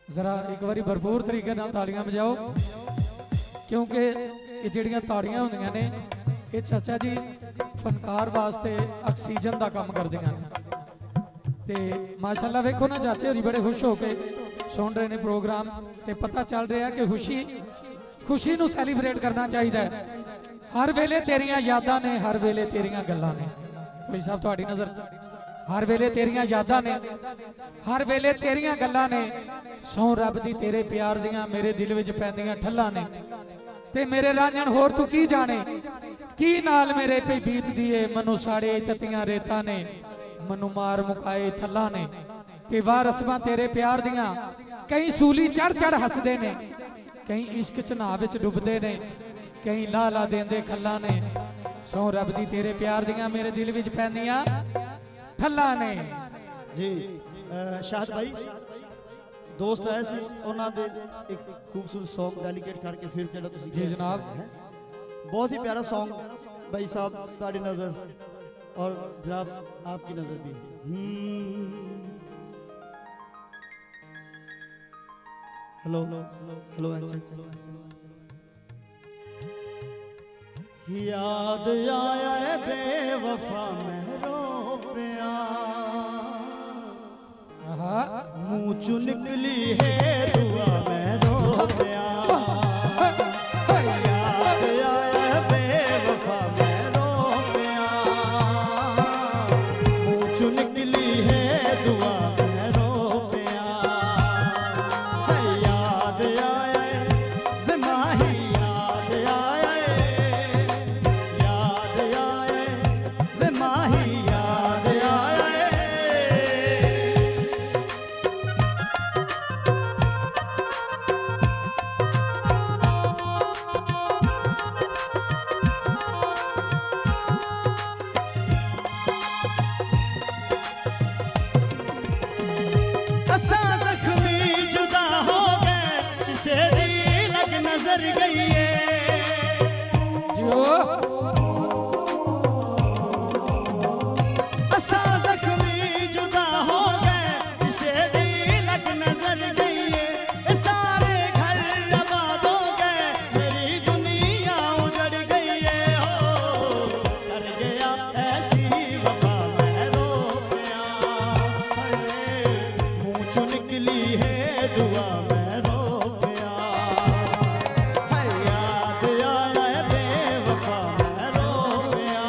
जरा एक बार भरपूर तरीके नाल तालियां बजाओ क्योंकि ये जिहड़ियां ताड़ियां होंदियां ने ये चाचा जी फनकार वास्ते ऑक्सीजन का काम करदियां ने ते माशाअल्लाह वेखो ना चाचे होरी बड़े खुश होके सुन रहे ने प्रोग्राम ते पता चल रहा कि खुशी नूं सैलीब्रेट करना चाहिए। हर वेले तेरियां यादां ने, हर वेले तेरियां गल्लां ने। भाई साहब तुहाडी नज़र हर वेले तेरियां यादां ने, हर वेले तेरियां गल्लां ने। सौ रब दी तेरे प्यार दियां मेरे दिल विच पैंदियां ठल्लां ने ते मेरे रांझण होर तू की जाने की नाल मेरे पे बीत दिए मनु साड़े ततियां रेतां ने मनु मार मुकाए थल्लां ने ते वाह रस्मां तेरे प्यार दियां कई सूली चढ़ चढ़ हसदे ने कई इश्क च नाव विच डुबदे ने कई ला ला देंदे खल्लां ने। सौ रब दी तेरे प्यार दियां मेरे दिल विच पैंदियां ठल्लां ने। जी शाहद भाई दोस्त आए सी उन्हां दे एक खूबसूरत सॉन्ग डेलीकेट करके फिर जेड़ा तुसीं जी जनाब बहुत ही प्यारा सॉन्ग भाई साहब ताड़ी नजर और जनाब आपकी नजर भी। हेलो हेलो याद आया है बेवफा मैं रो पिया मुँह चू निकली है दुआ मैं रो पिया याद आया है बेवफा मैं रो पिया मुँह चू निकली है दुआ मैं रो पिया याद आया है दिमाही याद आया है याद आया है दिमाही याद आया है। असा जख्मी जुदा हो गए किसे दी लग नजर गई है जो असा जख्मी जुदा हो गए किसे दी लग नजर गई है सारे घर आबाद हो गए मेरी दुनिया उजड़ गई है हो कर गया ऐसी वफा मैं रो गया मुँह चू निकली है दुआ मैं रो गया याद आया है बेवफा मैं रो गया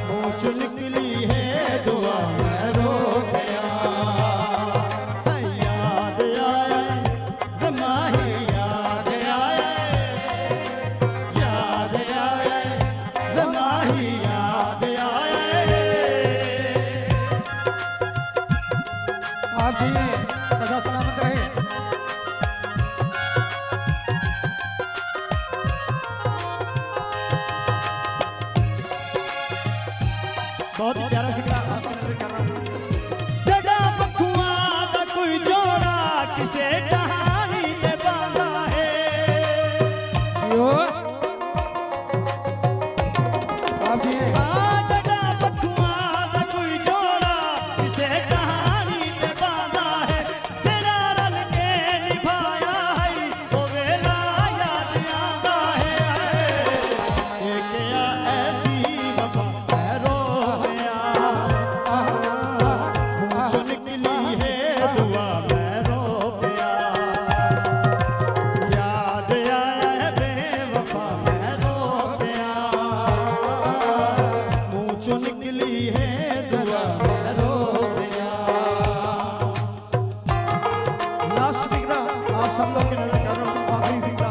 मुँह चू निकली है दुआ मैं रो गया याद आया है दिमाही याद आया है याद आया है दिमाही याद आया है। आप जी सदा सलामत रहे। बहुत ही प्यारा फिक्रा आपकी नजर कर रहा हूं। जड़ा बखुआ दा कोई जोड़ा किसे कहानी ते बांधा है जो आप जी जड़ा बखुआ दा कोई जोड़ा किसे कहानी ते बांधा है जड़ा रल के निभाया है वो वेला याद आंदा है एक या ऐसी वफा मैं रो गया मुँह चू निकली है दुआ मैं रो गया याद आया है बेवफा मैं रो गया मुँह चू निकली है दुआ मैं रो गया। लास्ट फिक्रा आप सब लोग की नजर कर रहा हूँ आखिरी फिक्रा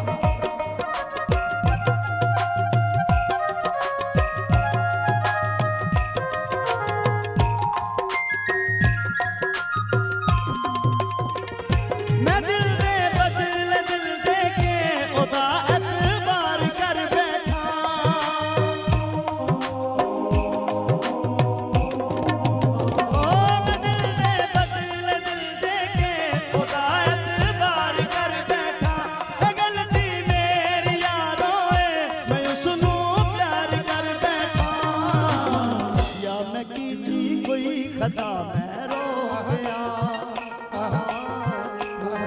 मैं दिल दे बदल दिल दे के खुदा एतबार कर बैठा ओ मैं दिल दे बदल दिल दे के खुदा एतबार कर बैठा गलती मेरी यारों है मैं उसनू प्यार कर बैठा या मैं की थी कोई खता मैं रो गया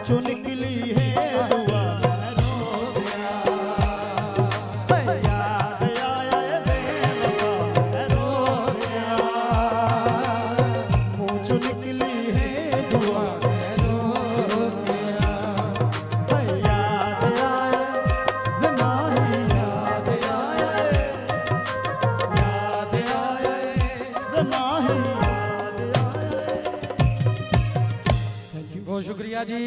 चो निकली है दुआ मैं रो गया। याद आया बेवफा मैं रो गया। मुँह चो निकली है दुआ मैं रो गया। याद आया माही याद आया माही याद आया। बहुत शुक्रिया जी।